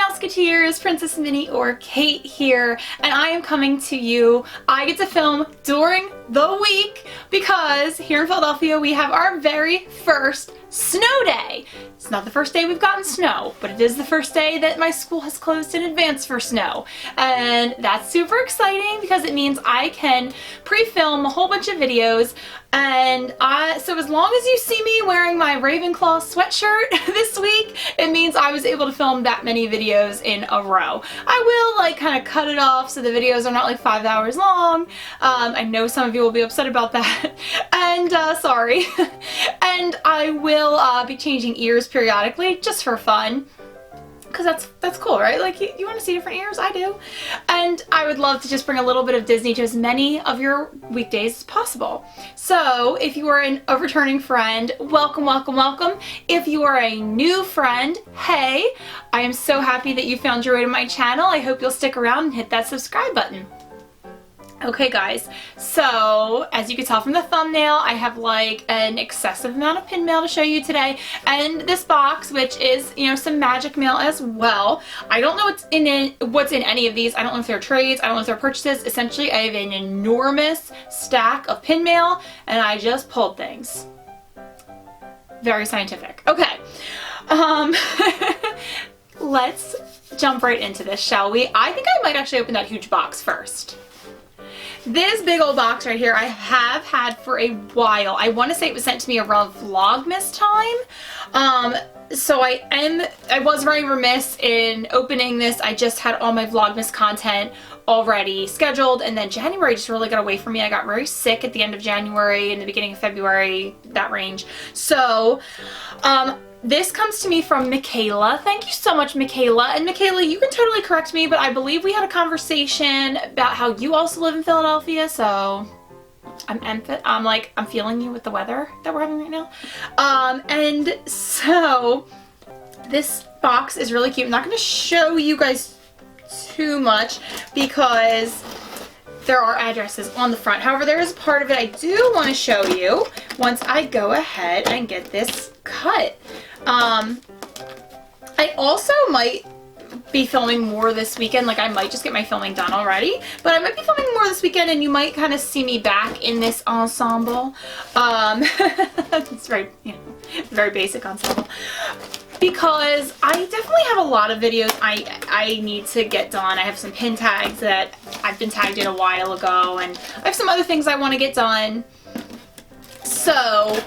Mouseketeers, PrincessMinnie or Kate here, and I am coming to you. I get to film during the week because here in Philadelphia we have our very first snow day. It's not the first day we've gotten snow, but it is the first day that my school has closed in advance for snow. And that's super exciting because it means I can pre-film a whole bunch of videos. And so as long as you see me wearing my Ravenclaw sweatshirt this week, it means I was able to film that many videos in a row. I will like kind of cut it off so the videos are not like 5 hours long. I know some of you will be upset about that, and sorry. And I will be changing ears periodically just for fun. Because that's cool, right? Like, you want to see different ears? I do. And I would love to just bring a little bit of Disney to as many of your weekdays as possible. So, if you are a returning friend, welcome, welcome, welcome. If you are a new friend, hey, I am so happy that you found your way to my channel. I hope you'll stick around and hit that subscribe button. Okay guys, so as you can tell from the thumbnail, I have like an excessive amount of pin mail to show you today, and this box, which is, you know, some magic mail as well. I don't know what's in any of these. I don't know if they're trades, I don't know if they're purchases. Essentially, I have an enormous stack of pin mail, and I just pulled things. Very scientific. Okay, let's jump right into this, shall we? I think I might actually open that huge box first. This big old box right here I have had for a while. I want to say it was sent to me around Vlogmas time. So I was very remiss in opening this. I just had all my Vlogmas content already scheduled, and then January just really got away from me. I got very sick at the end of January and the beginning of February, that range. So, this comes to me from Michaela. Thank you so much, Michaela. And Michaela, you can totally correct me, but I believe we had a conversation about how you also live in Philadelphia, so I'm feeling you with the weather that we're having right now. And so this box is really cute. I'm not going to show you guys too much because there are addresses on the front. However, there is part of it I do want to show you once I go ahead and get this cut. I also might be filming more this weekend. Like, I might just get my filming done already, but I might be filming more this weekend, and you might kind of see me back in this ensemble. It's very, you know, very basic ensemble. Because I definitely have a lot of videos I need to get done. I have some pin tags that I've been tagged in a while ago, and I have some other things I want to get done. So,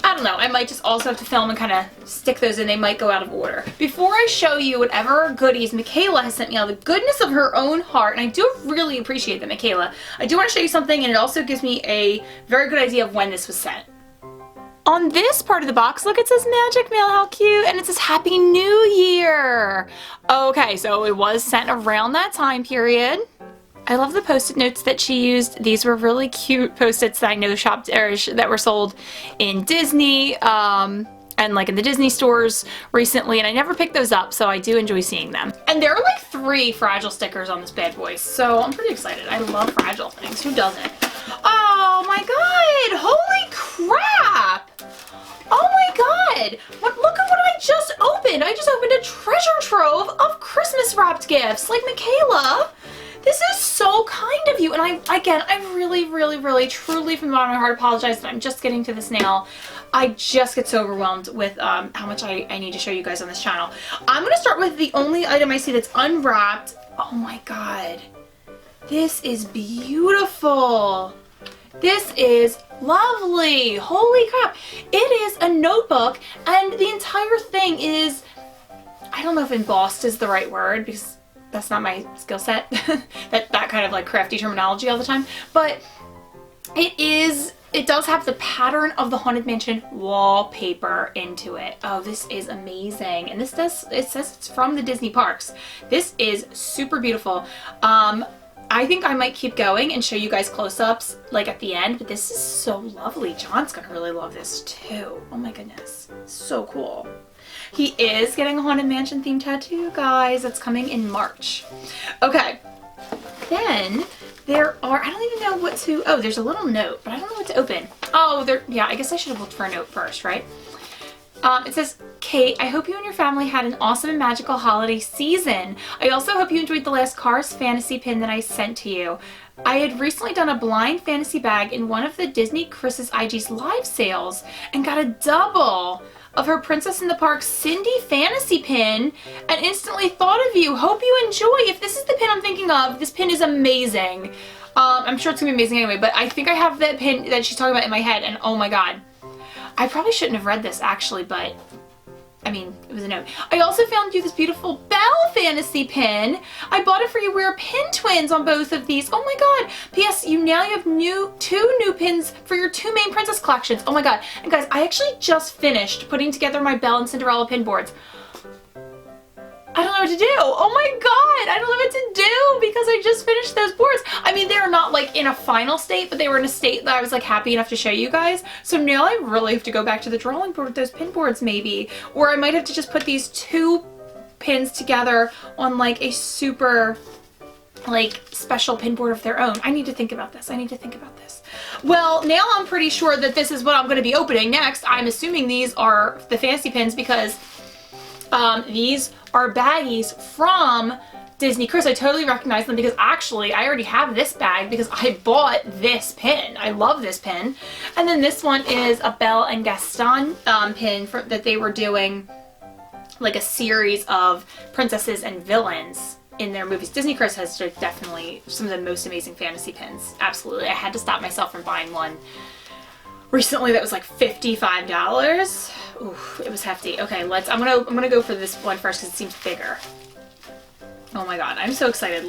I don't know, I might just also have to film and kind of stick those in. They might go out of order. Before I show you whatever goodies Michaela has sent me out of the goodness of her own heart, and I do really appreciate that, Michaela, I do want to show you something, and it also gives me a very good idea of when this was sent. On this part of the box, look, it says Magic Mail, how cute, and it says Happy New Year. Okay, so it was sent around that time period. I love the post-it notes that she used. These were really cute post-its that I know that were sold in Disney, and like in the Disney stores recently, and I never picked those up, so I do enjoy seeing them. And there are like 3 fragile stickers on this bad boy, so I'm pretty excited. I love fragile things. Who doesn't? Oh my god! Holy crap! Oh my god! Look at what I just opened! I just opened a treasure trove of Christmas wrapped gifts! Like, Michaela, this is so kind of you, and I really, truly from the bottom of my heart apologize that I'm just getting to this now. I just get so overwhelmed with how much I need to show you guys on this channel. I'm going to start with the only item I see that's unwrapped. Oh my god. This is beautiful. This is lovely. Holy crap. It is a notebook, and the entire thing is, I don't know if embossed is the right word because that's not my skill set. that kind of like crafty terminology all the time. But it does have the pattern of the Haunted Mansion wallpaper into it. Oh, this is amazing. And it says it's from the Disney parks. This is super beautiful. I think I might keep going and show you guys close-ups like at the end, but this is so lovely. John's gonna really love this too. Oh my goodness, so cool. He is getting a Haunted Mansion themed tattoo, guys. That's coming in March. Okay, then there are, I don't even know what to, oh, there's a little note, but I don't know what to open. Oh, yeah, I guess I should have looked for a note first, right? It says, Kate, I hope you and your family had an awesome and magical holiday season. I also hope you enjoyed the last Cars fantasy pin that I sent to you. I had recently done a blind fantasy bag in one of the Disney Chris's IG's live sales and got a double of her Princess in the Park Cindy fantasy pin and instantly thought of you. Hope you enjoy. If this is the pin I'm thinking of, this pin is amazing. I'm sure it's gonna be amazing anyway, but I think I have that pin that she's talking about in my head, and oh my god. I probably shouldn't have read this actually, but I mean, it was a note. I also found you this beautiful Belle fantasy pin. I bought it for you. We're pin twins on both of these. Oh my god. P.S. You have two new pins for your two main princess collections. Oh my god. And guys, I actually just finished putting together my Belle and Cinderella pin boards. I don't know what to do. Oh my god, I don't know what to do because I just finished those boards. I mean, they're not like in a final state, but they were in a state that I was like happy enough to show you guys. So now I really have to go back to the drawing board with those pin boards maybe. Or I might have to just put these two pins together on like a super like special pin board of their own. I need to think about this. Well, now I'm pretty sure that this is what I'm going to be opening next. I'm assuming these are the fancy pins because these are baggies from Disney Chris. I totally recognize them because actually I already have this bag because I bought this pin. I love this pin. And then this one is a Belle and Gaston pin that they were doing like a series of princesses and villains in their movies. Disney Chris has definitely some of the most amazing fantasy pins. Absolutely. I had to stop myself from buying one recently that was like $55. Ooh, it was hefty. Okay, I'm gonna go for this one first because it seems bigger. Oh my god, I'm so excited.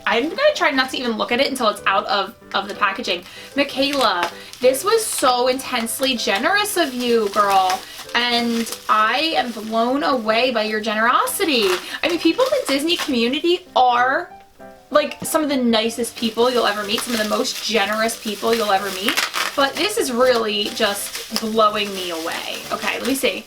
I'm gonna try not to even look at it until it's out of the packaging. Michaela, this was so intensely generous of you, girl. And I am blown away by your generosity. I mean, people in the Disney community are like some of the nicest people you'll ever meet, some of the most generous people you'll ever meet. But this is really just blowing me away. Okay, let me see.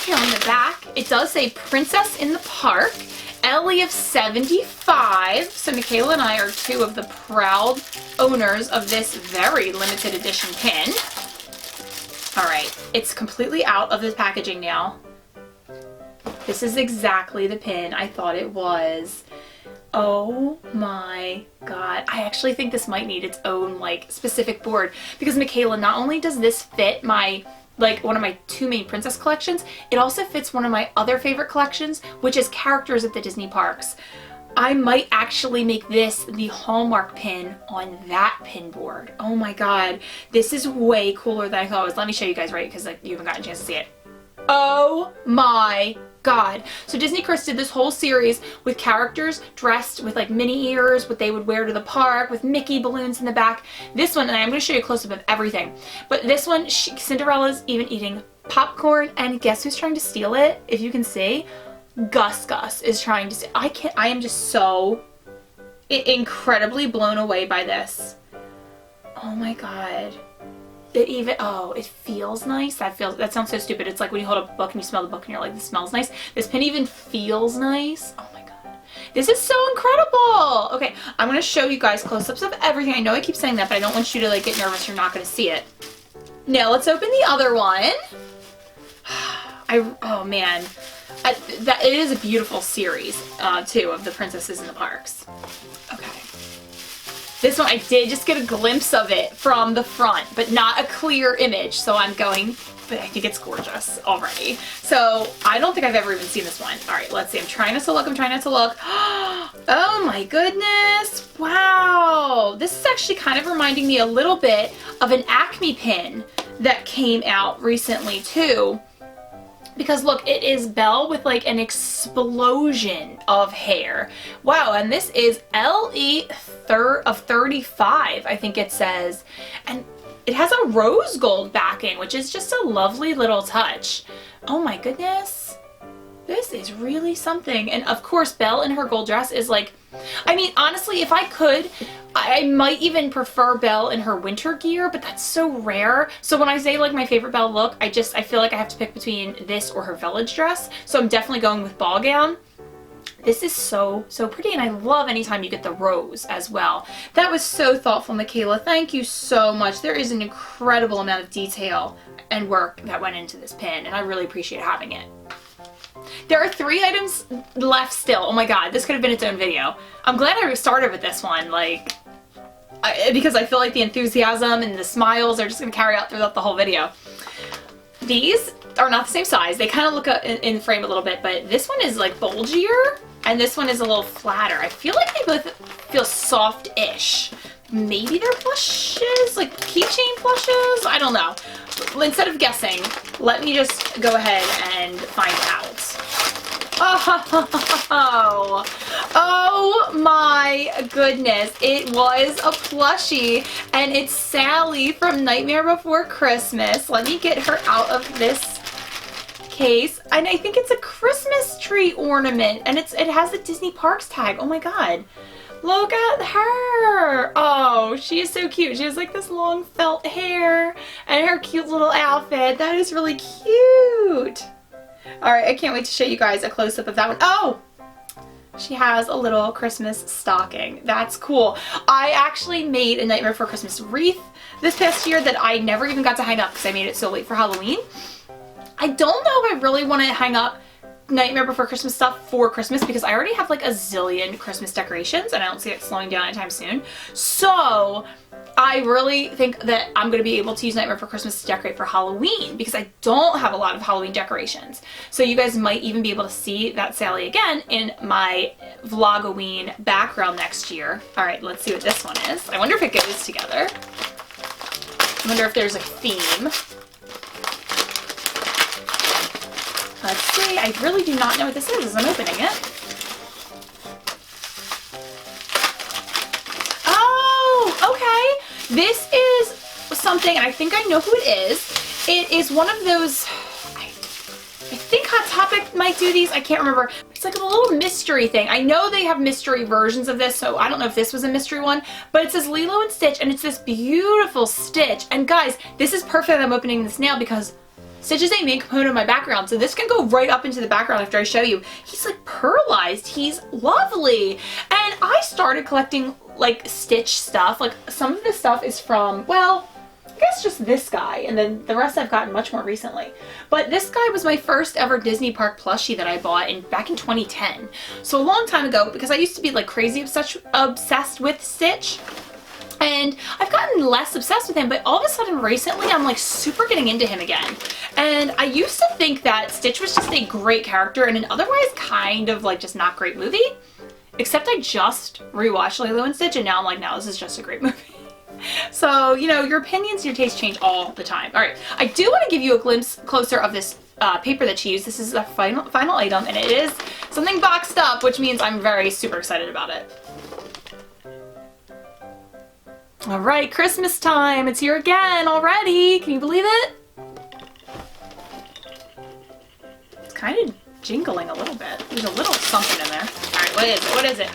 Here on the back, it does say Princess in the Park, Ellie of 75. So Michaela and I are two of the proud owners of this very limited edition pin. All right, it's completely out of the packaging now. This is exactly the pin I thought it was. Oh my god. I actually think this might need its own like specific board because Michaela, not only does this fit my one of my two main princess collections, it also fits one of my other favorite collections, which is characters at the Disney parks. I might actually make this the Hallmark pin on that pin board. Oh my god. This is way cooler than I thought it was. Let me show you guys, right? Because like you haven't gotten a chance to see it. Oh my god. So Disney Chris did this whole series with characters dressed with like mini ears, what they would wear to the park, with Mickey balloons in the back. This one, and I'm going to show you a close-up of everything, but this one, Cinderella's even eating popcorn, and guess who's trying to steal it? If you can see, Gus is trying to steal. I am just so incredibly blown away by this. Oh my god. It feels nice. That sounds so stupid. It's like when you hold a book and you smell the book and you're like, this smells nice. This pin even feels nice. Oh my god. This is so incredible. Okay, I'm going to show you guys close-ups of everything. I know I keep saying that, but I don't want you to like get nervous. You're not going to see it. Now let's open the other one. Oh man. It is a beautiful series, too, of the princesses in the parks. Okay. This one, I did just get a glimpse of it from the front, but not a clear image, so but I think it's gorgeous already. So, I don't think I've ever even seen this one. Alright, let's see. I'm trying not to look. Oh my goodness. Wow. This is actually kind of reminding me a little bit of an Acme pin that came out recently, too. Because look, it is Belle with like an explosion of hair. Wow, and this is LE of 35, I think it says. And it has a rose gold backing, which is just a lovely little touch. Oh my goodness. This is really something. And of course, Belle in her gold dress is like, I mean, honestly, if I could, I might even prefer Belle in her winter gear, but that's so rare. So when I say like my favorite Belle look, I feel like I have to pick between this or her village dress. So I'm definitely going with ball gown. This is so, so pretty, and I love anytime you get the rose as well. That was so thoughtful, Michaela. Thank you so much. There is an incredible amount of detail and work that went into this pin, and I really appreciate having it. There are 3 items left still. Oh my god, this could have been its own video. I'm glad I started with this one, like, because I feel like the enthusiasm and the smiles are just going to carry out throughout the whole video. These are not the same size. They kind of look in frame a little bit, but this one is like bulgier, and this one is a little flatter. I feel like they both feel soft-ish. Maybe they're plushes, like keychain plushes? I don't know. Instead of guessing, let me just go ahead and find out. Oh my goodness. It was a plushie, and it's Sally from Nightmare Before Christmas. Let me get her out of this case. And I think it's a Christmas tree ornament, and it has the Disney Parks tag. Oh my god. Look at her. Oh, she is so cute. She has like this long felt hair and her cute little outfit. That is really cute. All right, I can't wait to show you guys a close-up of that one. Oh, she has a little Christmas stocking. That's cool. I actually made a Nightmare Before Christmas wreath this past year that I never even got to hang up because I made it so late for Halloween. I don't know if I really want to hang up Nightmare Before Christmas stuff for Christmas because I already have like a zillion Christmas decorations and I don't see it slowing down anytime soon. So I really think that I'm going to be able to use Nightmare Before Christmas to decorate for Halloween because I don't have a lot of Halloween decorations. So you guys might even be able to see that Sally again in my Vlogoween background next year. All right, let's see what this one is. I wonder if it goes together. I wonder if there's a theme. Let's see. I really do not know what this is as I'm opening it. Oh, okay. This is something, and I think I know who it is. It is one of those, I think Hot Topic might do these. I can't remember. It's like a little mystery thing. I know they have mystery versions of this, so I don't know if this was a mystery one, but it says Lilo and Stitch, and it's this beautiful Stitch. And guys, this is perfect that I'm opening this now because Stitch is a main component of my background, so this can go right up into the background after I show you. He's like pearlized. He's lovely. And I started collecting like Stitch stuff. Like some of this stuff is from, well, I guess just this guy, and then the rest I've gotten much more recently. But this guy was my first ever Disney Park plushie that I bought back in 2010. So a long time ago, because I used to be like crazy obsessed with Stitch. And I've gotten less obsessed with him, but all of a sudden recently I'm like super getting into him again. And I used to think that Stitch was just a great character in an otherwise kind of like just not great movie. Except I just rewatched Lilo and Stitch and now I'm like, no, this is just a great movie. So, you know, your opinions, your tastes change all the time. All right, I do want to give you a glimpse closer of this paper that she used. This is the final item, and it is something boxed up, which means I'm very super excited about it. All right, Christmas time. It's here again already. Can you believe it? It's kind of jingling a little bit. There's a little something in there. All right, what is it? What is it?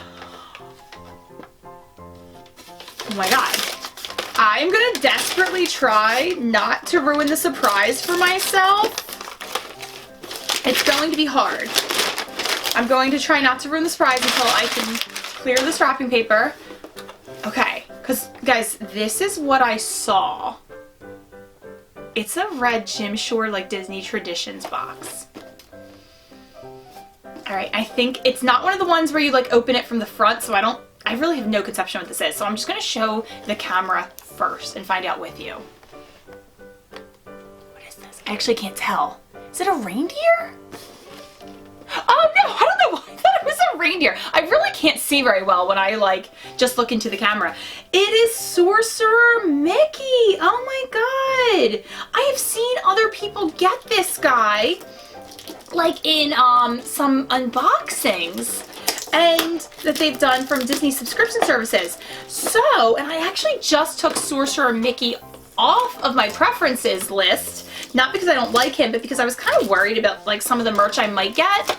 Oh my god. I'm gonna desperately try not to ruin the surprise for myself. It's going to be hard. I'm going to try not to ruin the surprise until I can clear this wrapping paper. Okay, because guys, this is what I saw. It's a red Jim Shore like Disney Traditions box. All right, I think it's not one of the ones where you like open it from the front, so I really have no conception what this is. So I'm just gonna show the camera first and find out with you. What is this? I actually can't tell. Is it a reindeer? Oh no, I don't know why I thought it was a reindeer. I really can't see very well when I like just look into the camera. It is Sorcerer Mickey. Oh my god. I have seen other people get this guy like in some unboxings and that they've done from Disney subscription services. So, and I actually just took Sorcerer Mickey off of my preferences list, not because I don't like him, but because I was kind of worried about like some of the merch I might get.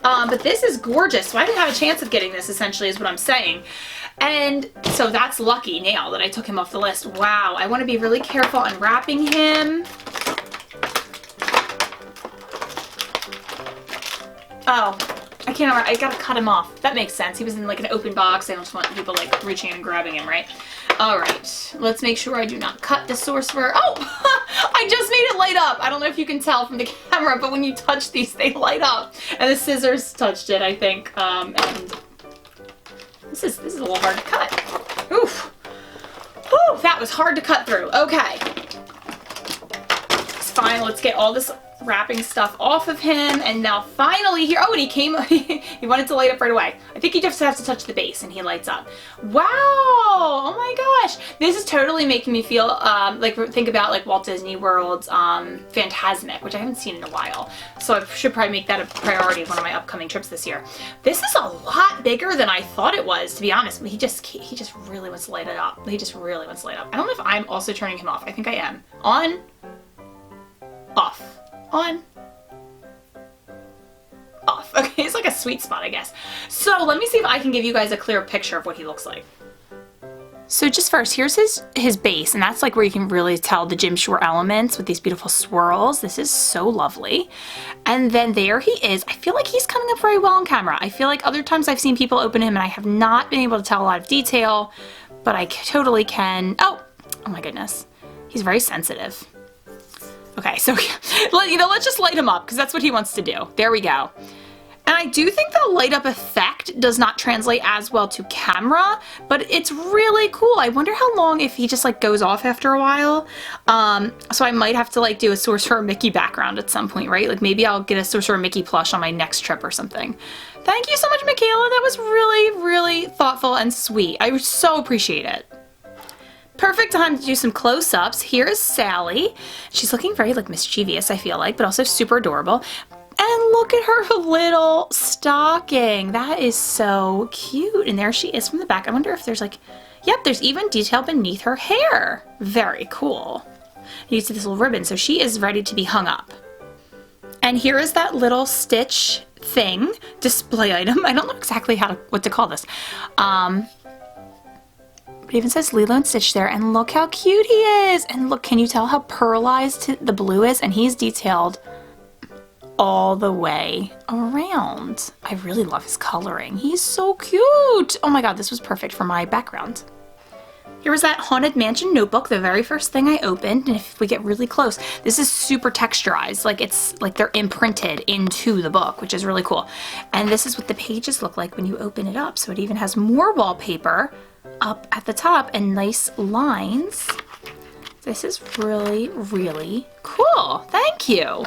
But this is gorgeous, so I didn't have a chance of getting this, essentially, is what I'm saying. And so that's lucky now that I took him off the list. Wow, I want to be really careful unwrapping him. Oh, I can't remember. I gotta cut him off. That makes sense. He was in like an open box. I don't just want people like reaching in and grabbing him, right? All right. Let's make sure I do not cut the sorcerer. Oh, I just made it light up. I don't know if you can tell from the camera, but when you touch these, they light up. And the scissors touched it, I think. And this is a little hard to cut. Oof. Whew, that was hard to cut through. Okay. It's fine. Let's get all this wrapping stuff off of him, and now finally here, oh, and he came, he wanted to light up right away. I think he just has to touch the base and he lights up. Wow, oh my gosh, this is totally making me feel like, think about like Walt Disney World's Fantasmic, which I haven't seen in a while, so I should probably make that a priority of one of my upcoming trips this year. This is a lot bigger than I thought it was, to be honest. He just really wants to light it up. He just really wants to light up. I don't know if I'm also turning him off. I think I am. On, off. On, off. Okay, it's like a sweet spot, I guess. So let me see if I can give you guys a clear picture of what he looks like. So just first, here's his base, and that's like where you can really tell the Jim Shore elements with these beautiful swirls. This is so lovely. And then there he is. I feel like he's coming up very well on camera. I feel like other times I've seen people open him and I have not been able to tell a lot of detail, but I totally can. Oh my goodness. He's very sensitive. Okay, so, you know, let's just light him up because that's what he wants to do. There we go. And I do think the light up effect does not translate as well to camera, but it's really cool. I wonder how long if he just like goes off after a while. So I might have to like do a Sorcerer Mickey background at some point, right? Like maybe I'll get a Sorcerer Mickey plush on my next trip or something. Thank you so much, Michaela. That was really, really thoughtful and sweet. I so appreciate it. Perfect time to do some close-ups. Here is Sally. She's looking very like mischievous, I feel like, but also super adorable. And look at her little stocking. That is so cute. And there she is from the back. I wonder if there's like, yep, there's even detail beneath her hair. Very cool. You see this little ribbon, so she is ready to be hung up. And here is that little Stitch thing, display item. I don't know exactly what to call this. It even says Lilo and Stitch there, and look how cute he is. And look, can you tell how pearlized the blue is? And he's detailed all the way around. I really love his coloring. He's so cute. Oh my god, this was perfect for my background. Here was that Haunted Mansion notebook, the very first thing I opened, and if we get really close, this is super texturized, like it's like they're imprinted into the book, which is really cool. And this is what the pages look like when you open it up, so it even has more wallpaper up at the top and nice lines. This is really, really cool. Thank you.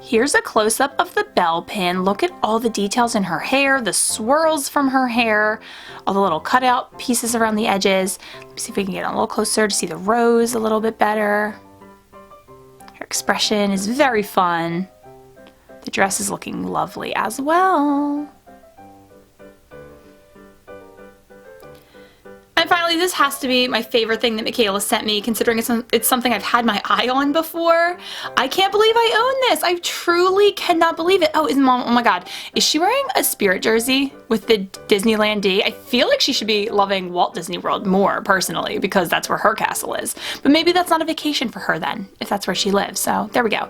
Here's a close-up of the bell pin. Look at all the details in her hair, the swirls from her hair, all the little cutout pieces around the edges. Let me see if we can get a little closer to see the rose a little bit better. Her expression is very fun. The dress is looking lovely as well. And finally, this has to be my favorite thing that Michaela sent me, considering it's something I've had my eye on before. I can't believe I own this. I truly cannot believe it. Oh, oh my god. Is she wearing a Spirit jersey with the Disneyland D? I feel like she should be loving Walt Disney World more, personally, because that's where her castle is. But maybe that's not a vacation for her then, if that's where she lives. So there we go.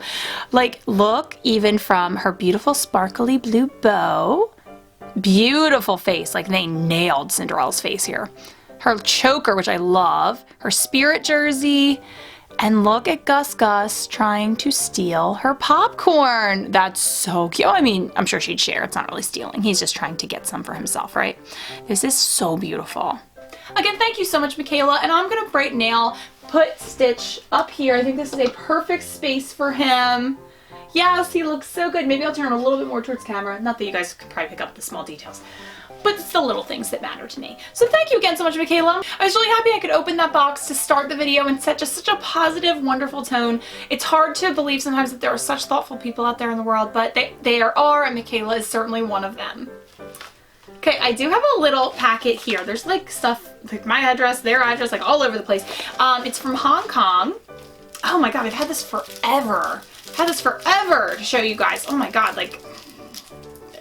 Like, look, even from her beautiful sparkly blue bow. Beautiful face. Like, they nailed Cinderella's face here. Her choker, which I love, her Spirit jersey, and look at Gus trying to steal her popcorn. That's so cute. I mean, I'm sure she'd share. It's not really stealing. He's just trying to get some for himself, right? This is so beautiful. Again, thank you so much, Michaela, and I'm gonna right now put Stitch up here. I think this is a perfect space for him. Yes, he looks so good. Maybe I'll turn him a little bit more towards camera. Not that you guys could probably pick up the small details, but it's the little things that matter to me. So thank you again so much, Michaela. I was really happy I could open that box to start the video and set just such a positive, wonderful tone. It's hard to believe sometimes that there are such thoughtful people out there in the world, but there are, and Michaela is certainly one of them. Okay, I do have a little packet here. There's like stuff, like my address, their address, like all over the place. It's from Hong Kong. Oh my god, I've had this forever. I've had this forever to show you guys. Oh my god, like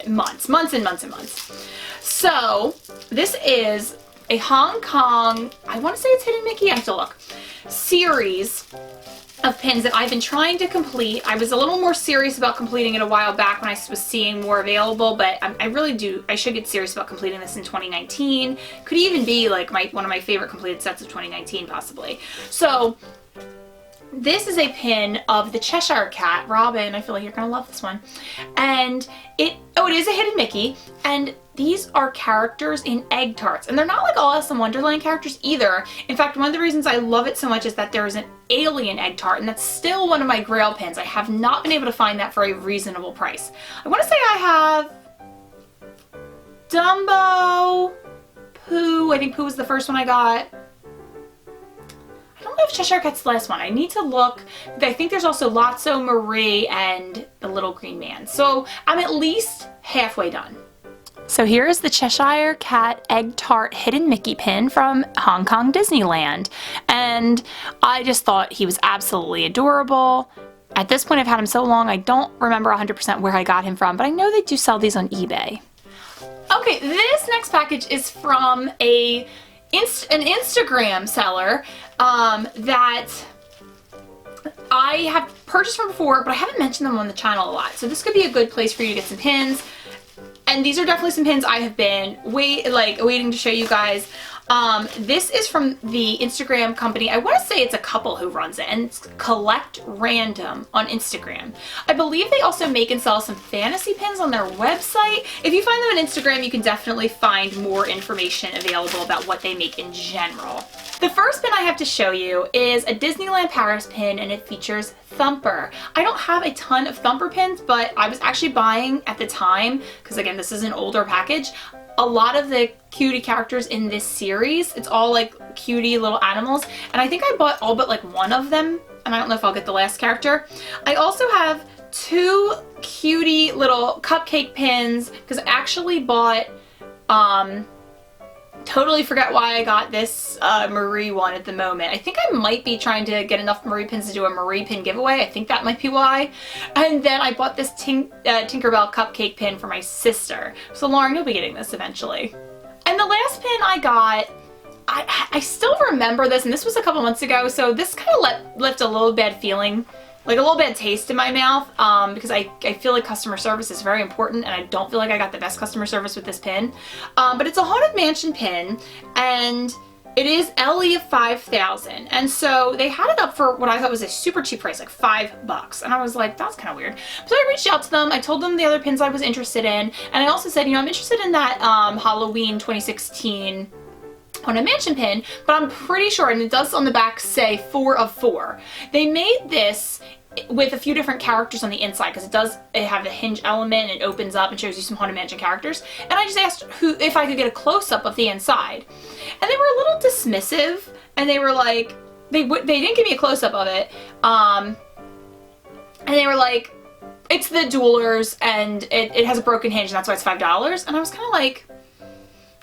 months and months. So this is a Hong Kong, I want to say it's Hidden Mickey, I have to look, series of pins that I've been trying to complete. I was a little more serious about completing it a while back when I was seeing more available, but I should get serious about completing this in 2019. Could even be like one of my favorite completed sets of 2019 possibly. So this is a pin of the Cheshire Cat, Robin. I feel like you're gonna love this one. And it is a hidden Mickey, and these are characters in egg tarts, and they're not like all Alice in Wonderland characters either. In fact, one of the reasons I love it so much is that there is an alien egg tart, and that's still one of my grail pins. I have not been able to find that for a reasonable price. I want to say I have Dumbo, Pooh. I think Pooh was the first one I got. I don't know if Cheshire Cat's the last one. I need to look. I think there's also Lotso, Marie, and the Little Green Man. So I'm at least halfway done. So here is the Cheshire Cat Egg Tart Hidden Mickey pin from Hong Kong Disneyland. And I just thought he was absolutely adorable. At this point I've had him so long I don't remember 100% where I got him from, but I know they do sell these on eBay. Okay, this next package is from an Instagram seller that I have purchased from before, but I haven't mentioned them on the channel a lot. So this could be a good place for you to get some pins. And these are definitely some pins I have been waiting to show you guys. This is from the Instagram company. I want to say it's a couple who runs it, and it's Collect Random on Instagram. I believe they also make and sell some fantasy pins on their website. If you find them on Instagram, you can definitely find more information available about what they make in general. The first pin I have to show you is a Disneyland Paris pin, and it features Thumper. I don't have a ton of Thumper pins, but I was actually buying at the time, because again, this is an older package, a lot of the cutie characters in this series. It's all like cutie little animals, and I think I bought all but like one of them, and I don't know if I'll get the last character. I also have two cutie little cupcake pins, because I actually bought totally forget why I got this Marie one at the moment. I think I might be trying to get enough Marie pins to do a Marie pin giveaway. I think that might be why. And then I bought this Tinkerbell cupcake pin for my sister. So Lauren, you'll be getting this eventually. And the last pin I got, I still remember this, and this was a couple months ago, so this kind of left a little bad feeling, like a little bad taste in my mouth, because I feel like customer service is very important, and I don't feel like I got the best customer service with this pin. But it's a Haunted Mansion pin, and it is Ellie of 5,000. And so they had it up for what I thought was a super cheap price, like $5. And I was like, that's kind of weird. So I reached out to them, I told them the other pins I was interested in, and I also said, you know, I'm interested in that Halloween 2016 Haunted Mansion pin, but I'm pretty sure, and it does on the back say 4 of 4. They made this with a few different characters on the inside, because it have a hinge element, and it opens up and shows you some Haunted Mansion characters. And I just asked if I could get a close-up of the inside, and they were a little dismissive, and they were like, they didn't give me a close-up of it, and they were like, it's the Duelers, and it has a broken hinge, and that's why it's $5. And I was kind of like,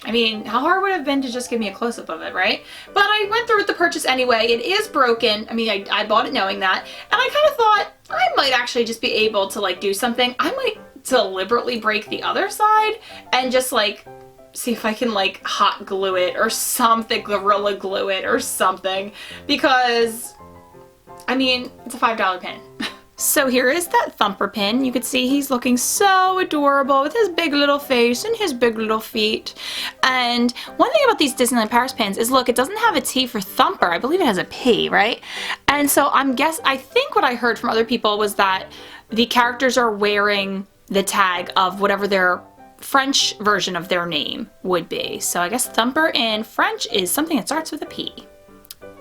I mean, how hard would it have been to just give me a close-up of it, right? But I went through with the purchase anyway. It is broken. I mean, I bought it knowing that. And I kind of thought I might actually just be able to like do something. I might deliberately break the other side and just like see if I can like hot glue it or something, Gorilla Glue it or something. Because, I mean, it's a $5 pin. So here is that Thumper pin. You can see he's looking so adorable with his big little face and his big little feet. And one thing about these Disneyland Paris pins is, look, it doesn't have a T for Thumper. I believe it has a P, right? And so I think what I heard from other people was that the characters are wearing the tag of whatever their French version of their name would be. So I guess Thumper in French is something that starts with a P.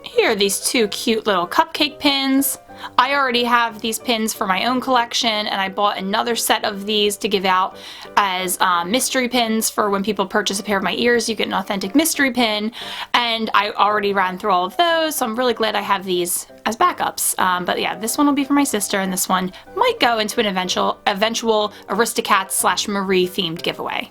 Here are these two cute little cupcake pins. I already have these pins for my own collection, and I bought another set of these to give out as mystery pins for when people purchase a pair of my ears. You get an authentic mystery pin, and I already ran through all of those, so I'm really glad I have these as backups. But yeah, this one will be for my sister, and this one might go into an eventual Aristocats / Marie themed giveaway.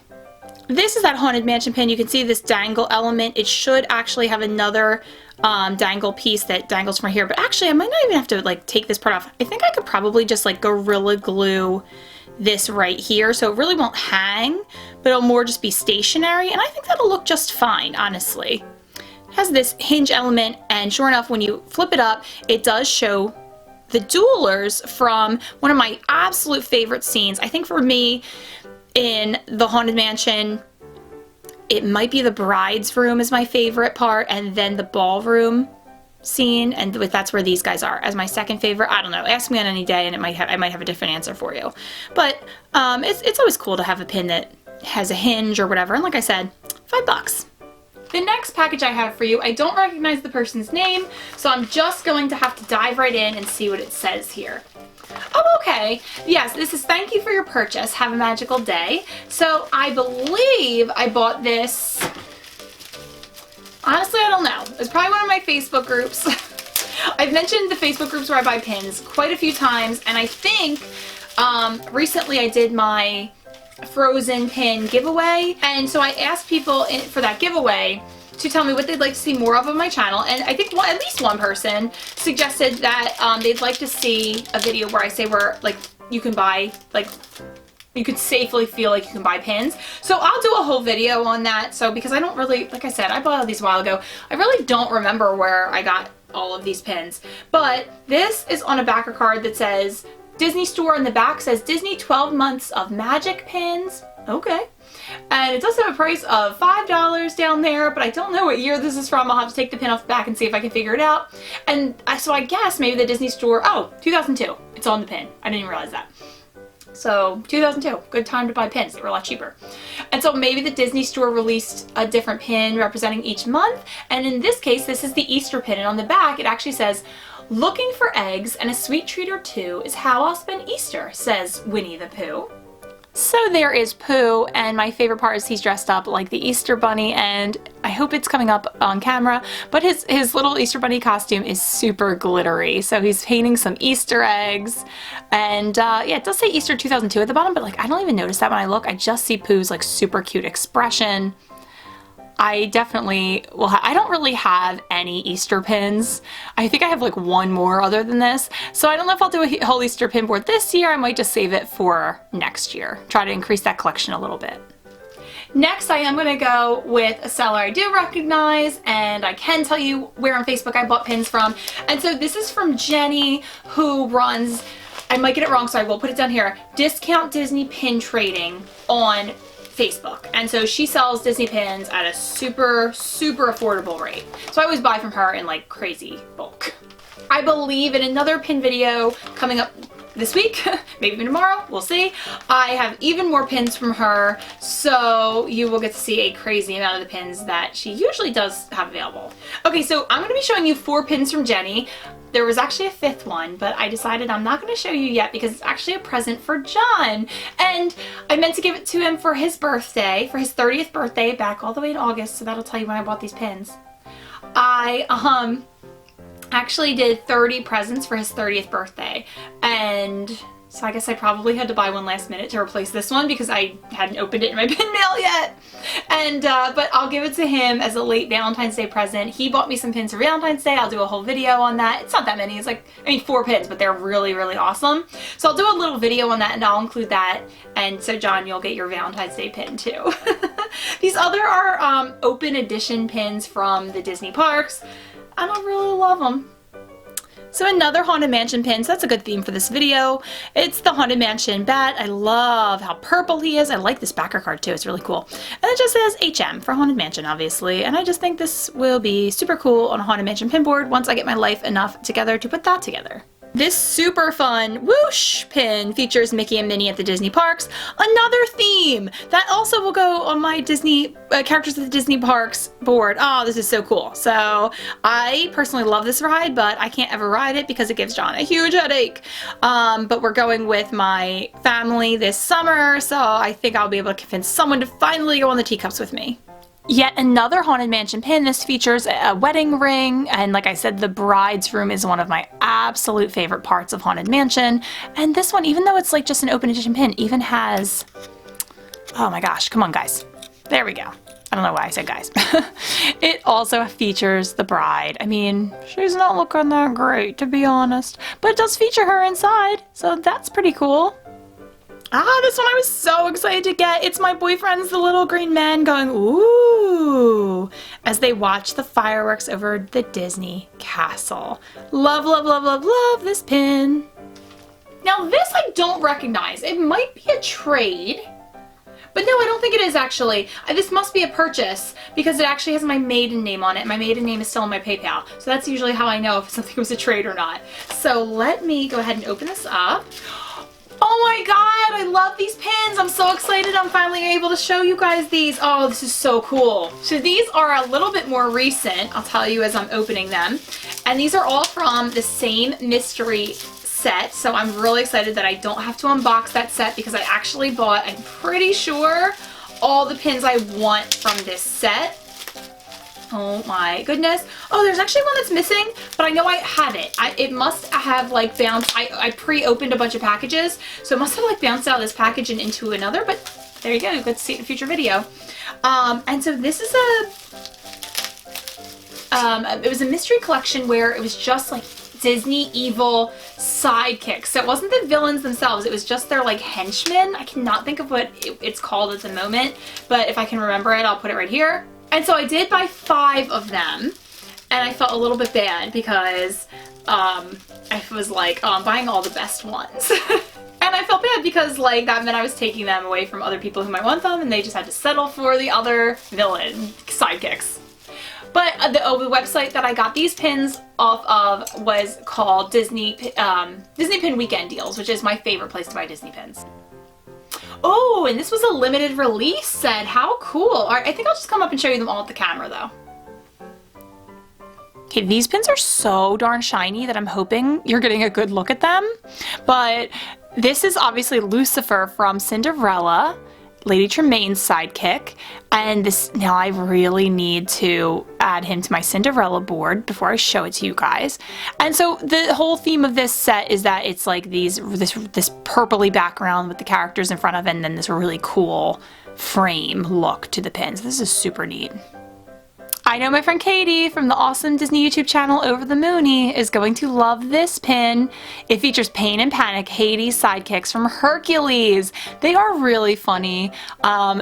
This is that Haunted Mansion pin. You can see this dangle element. It should actually have another dangle piece that dangles from here, but actually I might not even have to like take this part off. I think I could probably just like Gorilla Glue this right here so it really won't hang, but it'll more just be stationary, and I think that'll look just fine, honestly. It has this hinge element, and sure enough, when you flip it up, it does show the duelers from one of my absolute favorite scenes. I think for me in the Haunted Mansion, it might be the bride's room is my favorite part, and then the ballroom scene, and that's where these guys are as my second favorite. I don't know. Ask me on any day, and I might have a different answer for you. But it's always cool to have a pin that has a hinge or whatever. And like I said, $5. The next package I have for you, I don't recognize the person's name, so I'm just going to have to dive right in and see what it says here. Oh, okay. Yes, this is thank you for your purchase. Have a magical day. So I believe I bought this. Honestly, I don't know. It's probably one of my Facebook groups. I've mentioned the Facebook groups where I buy pins quite a few times, and I think recently I did my Frozen pin giveaway, and so I asked people for that giveaway to tell me what they'd like to see more of on my channel, and I think at least one person suggested that they'd like to see a video where I say where like you can buy, like you could safely feel like you can buy pins. So I'll do a whole video on that. So because I don't really, like I said, I bought all these a while ago, I really don't remember where I got all of these pins. But this is on a backer card that says Disney Store, and the back says Disney 12 months of magic pins. Okay. And it does have a price of $5 down there, but I don't know what year this is from. I'll have to take the pin off the back and see if I can figure it out. And so I guess maybe the Disney Store, oh, 2002. It's on the pin. I didn't even realize that. So 2002, good time to buy pins. They were a lot cheaper. And so maybe the Disney Store released a different pin representing each month. And in this case, this is the Easter pin. And on the back, it actually says, looking for eggs and a sweet treat or two is how I'll spend Easter, says Winnie the Pooh. So there is Pooh, and my favorite part is he's dressed up like the Easter Bunny, and I hope it's coming up on camera, but his little Easter Bunny costume is super glittery. So he's painting some Easter eggs, and yeah, it does say Easter 2002 at the bottom, but like I don't even notice that when I look. I just see Pooh's like super cute expression. I definitely will I don't really have any Easter pins. I think I have like one more other than this. So I don't know if I'll do a whole Easter pin board this year. I might just save it for next year. Try to increase that collection a little bit. Next, I am going to go with a seller I do recognize, and I can tell you where on Facebook I bought pins from. And so this is from Jenny, who runs, I might get it wrong, so I will put it down here, Discount Disney Pin Trading on Facebook. And so she sells Disney pins at a super, super affordable rate. So I always buy from her in like crazy bulk. I believe in another pin video coming up this week, maybe even tomorrow, we'll see. I have even more pins from her, so you will get to see a crazy amount of the pins that she usually does have available. Okay, so I'm going to be showing you 4 pins from Jenny. There was actually a 5th one, but I decided I'm not going to show you yet because it's actually a present for John. And I meant to give it to him for his birthday, for his 30th birthday, back all the way in August, so that'll tell you when I bought these pins. I actually did 30 presents for his 30th birthday, and so I guess I probably had to buy one last minute to replace this one because I hadn't opened it in my pin mail yet. And but I'll give it to him as a late Valentine's Day present. He bought me some pins for Valentine's Day. I'll do a whole video on that. It's not that many. It's like, I mean, 4 pins, but they're really, really awesome. So I'll do a little video on that, and I'll include that. And so John, you'll get your Valentine's Day pin too. These other are open edition pins from the Disney parks. I don't really love them. So another Haunted Mansion pin, so that's a good theme for this video. It's the Haunted Mansion bat. I love how purple he is. I like this backer card too, it's really cool. And it just says HM for Haunted Mansion, obviously. And I just think this will be super cool on a Haunted Mansion pin board once I get my life enough together to put that together. This super fun whoosh pin features Mickey and Minnie at the Disney parks. Another theme that also will go on my Disney characters at the Disney parks board. Oh, this is so cool. So I personally love this ride, but I can't ever ride it because it gives John a huge headache. But we're going with my family this summer, so I think I'll be able to convince someone to finally go on the teacups with me. Yet another Haunted Mansion pin. This features a wedding ring, and like I said, the bride's room is one of my absolute favorite parts of Haunted Mansion. And this one, even though it's like just an open edition pin, even has, oh my gosh, come on guys. There we go. I don't know why I said guys. It also features the bride. I mean, she's not looking that great, to be honest, but it does feature her inside, so that's pretty cool. Ah, this one I was so excited to get. It's my boyfriend's The Little Green Men going, ooh. blue as they watch the fireworks over the Disney castle. Love, love, love, love, love this pin. Now this I don't recognize. It might be a trade, but no, I don't think it is actually. This must be a purchase because it actually has my maiden name on it. My maiden name is still on my PayPal. So that's usually how I know if something was a trade or not. So let me go ahead and open this up. Oh my god, I love these pins. I'm so excited I'm finally able to show you guys these. Oh, this is so cool. So these are a little bit more recent, I'll tell you as I'm opening them. And these are all from the same mystery set, so I'm really excited that I don't have to unbox that set because I actually bought, I'm pretty sure, all the pins I want from this set. Oh my goodness. Oh, there's actually one that's missing, but I know I had it. It must have like bounced. I pre-opened a bunch of packages, so it must have like bounced out of this package and into another, but there you go. You get to see it in a future video. And so this is it was a mystery collection where it was just like Disney evil sidekicks. So it wasn't the villains themselves, it was just their like henchmen. I cannot think of what it's called at the moment, but if I can remember it, I'll put it right here. And so I did buy 5 of them, and I felt a little bit bad because I was like, oh, I'm buying all the best ones. And I felt bad because like that meant I was taking them away from other people who might want them, and they just had to settle for the other villain sidekicks. But the website that I got these pins off of was called Disney Pin Weekend Deals, which is my favorite place to buy Disney pins. Oh, and this was a limited release set. How cool. All right, I think I'll just come up and show you them all at the camera though. Okay, these pins are so darn shiny that I'm hoping you're getting a good look at them. But this is obviously Lucifer from Cinderella, Lady Tremaine's sidekick, and this, now I really need to add him to my Cinderella board before I show it to you guys. And so the whole theme of this set is that it's like this purpley background with the characters in front of it, and then this really cool frame look to the pins. This is super neat. I know my friend Katie from the awesome Disney YouTube channel Over the Mooney is going to love this pin. It features Pain and Panic, Hades sidekicks from Hercules. They are really funny.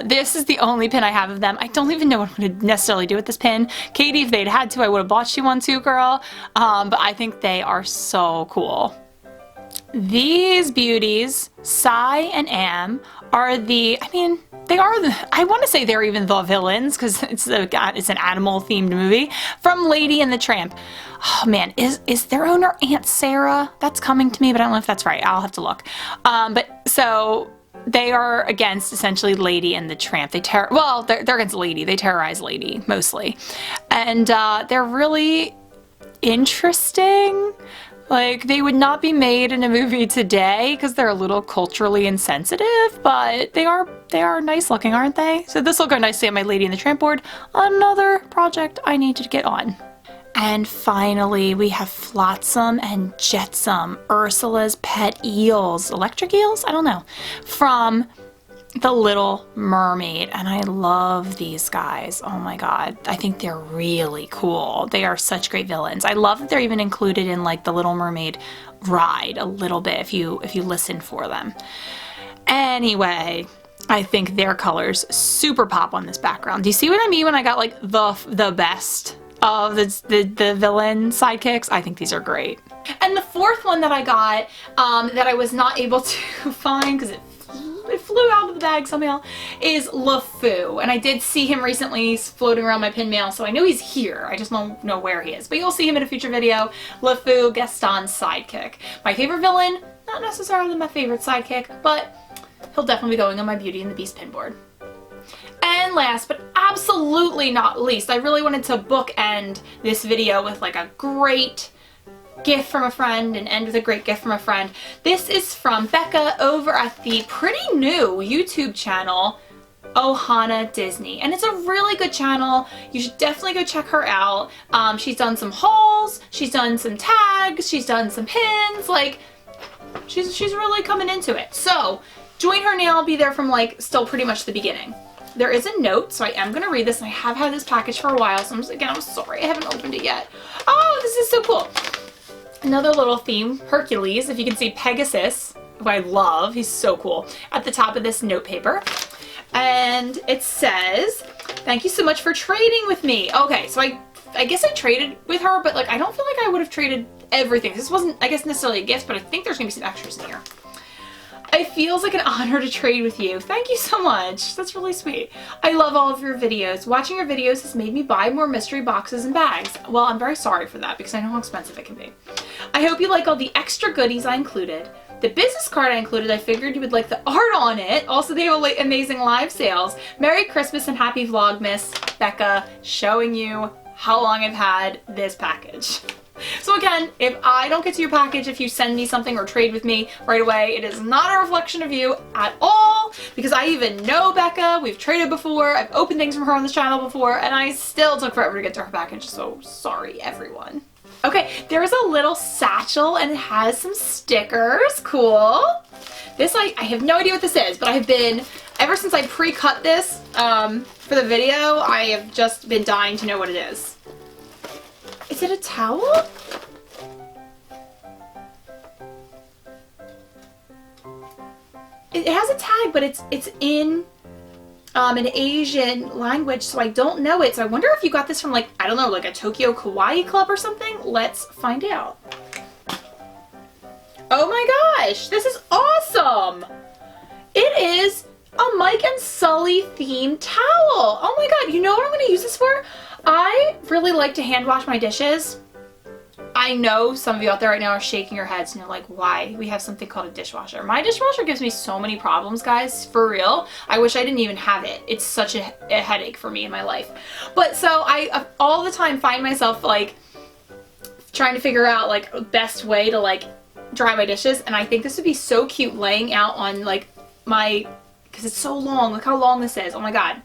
This is the only pin I have of them. I don't even know what I'm going to necessarily do with this pin. Katie, if they'd had to, I would have bought you one too, girl. But I think they are so cool. These beauties, Sai and Am, are the, I want to say they're even the villains because it's an animal themed movie from Lady and the Tramp. Oh man, is their owner Aunt Sarah? That's coming to me, but I don't know if that's right. I'll have to look. But so they are against essentially Lady and the Tramp. They're against Lady. They terrorize Lady mostly, and they're really interesting. Like, they would not be made in a movie today because they're a little culturally insensitive, but they are nice looking, aren't they? So this will go nicely on my Lady and the Tramp board. Another project I need to get on. And finally, we have Flotsam and Jetsam, Ursula's pet eels, electric eels? I don't know. From The Little Mermaid, and I love these guys. Oh my god, I think they're really cool. They are such great villains. I love that they're even included in like the Little Mermaid ride a little bit if you listen for them. Anyway, I think their colors super pop on this background. Do you see what I mean when I got like the best of the villain sidekicks? I think these are great. And the fourth one that I got that I was not able to find because it flew out of the bag somehow is LeFou, and I did see him recently floating around my pin mail, so I know he's here. I just don't know where he is, but you'll see him in a future video. LeFou, Gaston's sidekick. My favorite villain, not necessarily my favorite sidekick, but he'll definitely be going on my Beauty and the Beast pin board. And last but absolutely not least, I really wanted to bookend this video with like a great gift from a friend and end with a great gift from a friend. This is from Becca over at the pretty new YouTube channel OhanaDisney, and it's a really good channel. You should definitely go check her out. She's done some hauls, she's done some tags, she's done some pins, like she's really coming into it. So join her now. I'll be there from like still pretty much the beginning. There is a note, so I am going to read this, and I have had this package for a while, so I'm sorry I haven't opened it yet. Oh, this is so cool. Another little theme, Hercules. If you can see Pegasus, who I love, he's so cool, at the top of this note paper. And it says, Thank you so much for trading with me. Okay, so I guess I traded with her, but like I don't feel like I would have traded everything. This wasn't, I guess, necessarily a gift, but I think there's gonna be some extras in here. It feels like an honor to trade with you. Thank you so much. That's really sweet. I love all of your videos. Watching your videos has made me buy more mystery boxes and bags. Well, I'm very sorry for that because I know how expensive it can be. I hope you like all the extra goodies I included. The business card I included, I figured you would like the art on it. Also, they have amazing live sales. Merry Christmas and happy Vlogmas. Becca, showing you how long I've had this package. So again, if I don't get to your package, if you send me something or trade with me right away, it is not a reflection of you at all, because I even know Becca. We've traded before. I've opened things from her on this channel before, and I still took forever to get to her package. So sorry, everyone. Okay, there's a little satchel and it has some stickers. Cool. This, I have no idea what this is, but I've been, ever since I pre-cut this for the video, I have just been dying to know what it is. Is it a towel? It has a tag, but it's in an Asian language, so I don't know it. So I wonder if you got this from, like, I don't know, like a Tokyo Kawaii club or something? Let's find out. Oh my gosh, this is awesome! It is a Mike and Sully themed towel. Oh my god, you know what I'm going to use this for? I really like to hand wash my dishes. I know some of you out there right now are shaking your heads and you're like, why? We have something called a dishwasher. My dishwasher gives me so many problems, guys, for real. I wish I didn't even have it. It's such a headache for me in my life. But so I all the time find myself like trying to figure out like the best way to like dry my dishes, and I think this would be so cute laying out on like my, because it's so long. Look how long this is. Oh my god.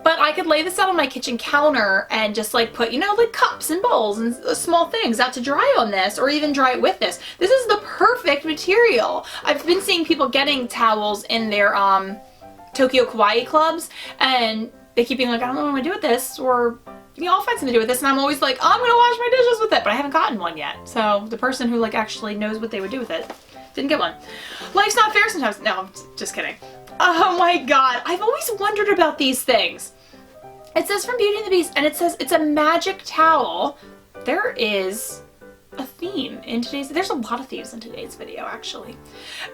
But I could lay this out on my kitchen counter and just like put, you know, like cups and bowls and small things out to dry on this, or even dry it with this. This is the perfect material. I've been seeing people getting towels in their Tokyo Kawaii clubs, and they keep being like, I don't know what I'm gonna do with this, or you know, I'll find something to do with this, and I'm always like, oh, I'm gonna wash my dishes with it, but I haven't gotten one yet. So the person who like actually knows what they would do with it didn't get one. Life's not fair sometimes. No, I'm just kidding. Oh my god, I've always wondered about these things. It says from Beauty and the Beast, and it says it's a magic towel. There is a theme in today's, there's a lot of themes in today's video actually.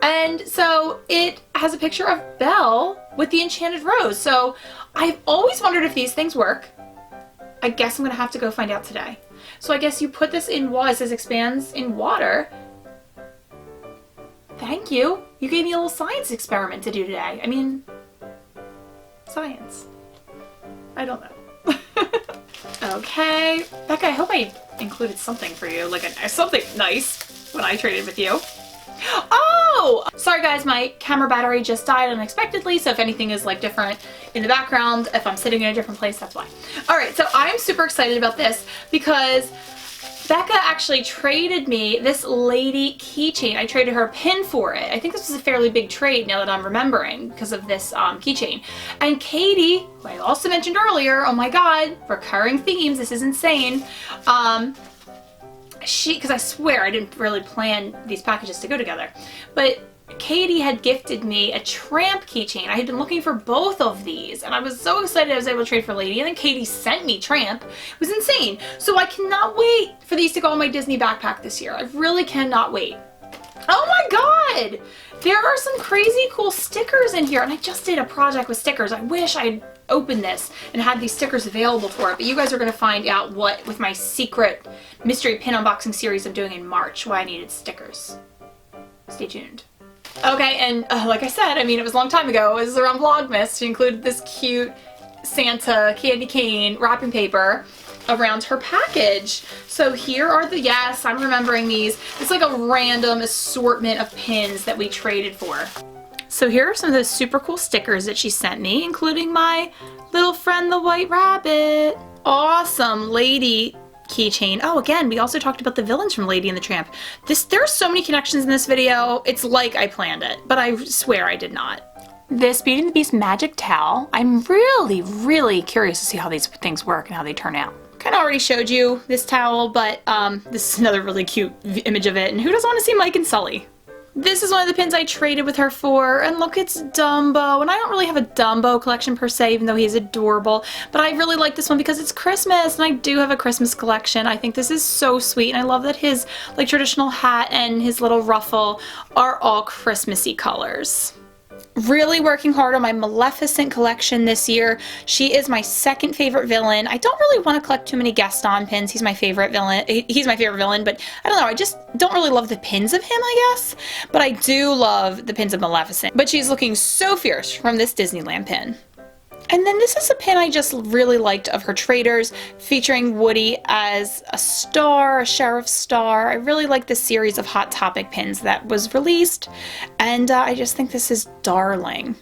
And so it has a picture of Belle with the enchanted rose. So I've always wondered if these things work. I guess I'm gonna have to go find out today. So I guess you put this in water, it says expands in water. Thank you. You gave me a little science experiment to do today. I mean, science. I don't know. Okay. Becca, I hope I included something for you, like something nice when I traded with you. Oh! Sorry guys, my camera battery just died unexpectedly, so if anything is like different in the background, if I'm sitting in a different place, that's why. Alright, so I'm super excited about this because Becca actually traded me this lady keychain. I traded her a pin for it. I think this was a fairly big trade now that I'm remembering because of this keychain. And Katie, who I also mentioned earlier, oh my god, recurring themes, this is insane. Because I swear I didn't really plan these packages to go together. But Katie had gifted me a Tramp keychain. I had been looking for both of these, and I was so excited I was able to trade for Lady, and then Katie sent me Tramp. It was insane. So I cannot wait for these to go on my Disney backpack this year. I really cannot wait. Oh my god! There are some crazy cool stickers in here, and I just did a project with stickers. I wish I had opened this and had these stickers available for it, but you guys are going to find out what, with my secret mystery pin unboxing series I'm doing in March, why I needed stickers. Stay tuned. Okay, and like I said, I mean, it was a long time ago. It was around Vlogmas. She included this cute Santa candy cane wrapping paper around her package. So here are the, yes, I'm remembering these. It's like a random assortment of pins that we traded for. So here are some of those super cool stickers that she sent me, including my little friend, the White Rabbit. Awesome Lady keychain. Oh, again, we also talked about the villains from Lady and the Tramp. There are so many connections in this video. It's like I planned it, but I swear I did not. This Beauty and the Beast magic towel. I'm really curious to see how these things work and how they turn out. Kind of already showed you this towel, but this is another really cute image of it. And who doesn't want to see Mike and Sully? This is one of the pins I traded with her for, and look, it's Dumbo, and I don't really have a Dumbo collection per se, even though he's adorable, but I really like this one because it's Christmas, and I do have a Christmas collection. I think this is so sweet, and I love that his like traditional hat and his little ruffle are all Christmassy colors. Really working hard on my Maleficent collection this year. She is my second favorite villain. I don't really want to collect too many Gaston pins. He's my favorite villain. He's my favorite villain, but I don't know. I just don't really love the pins of him, I guess. But I do love the pins of Maleficent. But she's looking so fierce from this Disneyland pin. And then this is a pin I just really liked of her traders, featuring Woody as a star, a sheriff star. I really like this series of Hot Topic pins that was released, and I just think this is darling.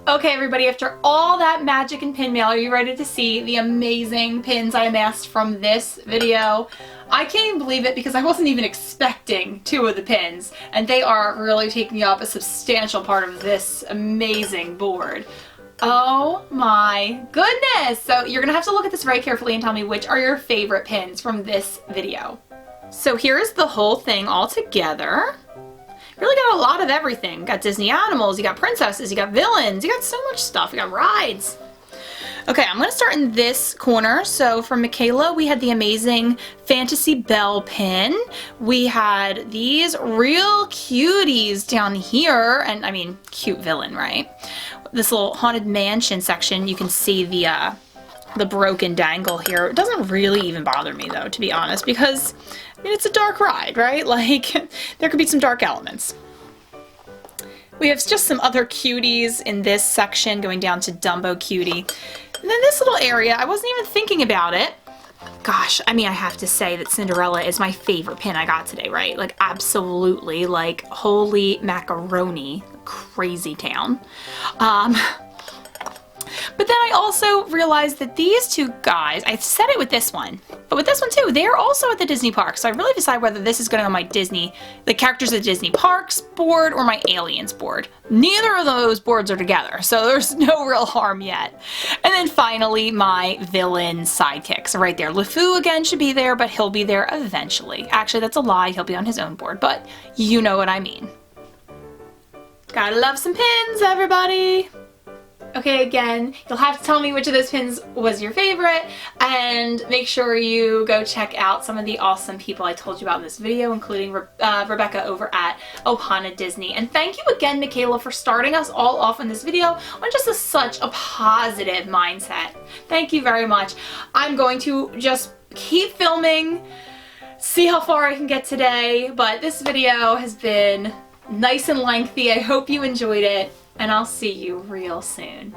Okay, everybody, after all that magic and pin mail, are you ready to see the amazing pins I amassed from this video? I can't even believe it because I wasn't even expecting 2 of the pins, and they are really taking up a substantial part of this amazing board. Oh my goodness! So you're gonna have to look at this very carefully and tell me which are your favorite pins from this video. So here's the whole thing all together. Really got a lot of everything. You got Disney animals, you got princesses, you got villains, you got so much stuff, you got rides. Okay, I'm gonna start in this corner. So for Michaela, we had the amazing Fantasy Belle pin. We had these real cuties down here, and I mean, cute villain, right? This little Haunted Mansion section, you can see the broken dangle here. It doesn't really even bother me though, to be honest, because I mean, it's a dark ride, right? Like, there could be some dark elements. We have just some other cuties in this section going down to Dumbo Cutie. And then this little area, I wasn't even thinking about it. Gosh, I mean, I have to say that Cinderella is my favorite pin I got today, right? Like, absolutely, like, holy macaroni, crazy town. But then I also realized that these 2 guys, I said it with this one, but with this one too, they're also at the Disney park. So I really decide whether this is going to go on my Disney, the characters of Disney parks board or my aliens board. Neither of those boards are together, so there's no real harm yet. And then finally, my villain sidekicks right there. LeFou again should be there, but he'll be there eventually. Actually, that's a lie. He'll be on his own board, but you know what I mean. Gotta love some pins, everybody. Okay, again, you'll have to tell me which of those pins was your favorite, and make sure you go check out some of the awesome people I told you about in this video, including Rebecca over at OhanaDisney. And thank you again, Michaela, for starting us all off in this video on just such a positive mindset. Thank you very much. I'm going to just keep filming, see how far I can get today, but this video has been nice and lengthy. I hope you enjoyed it. And I'll see you real soon.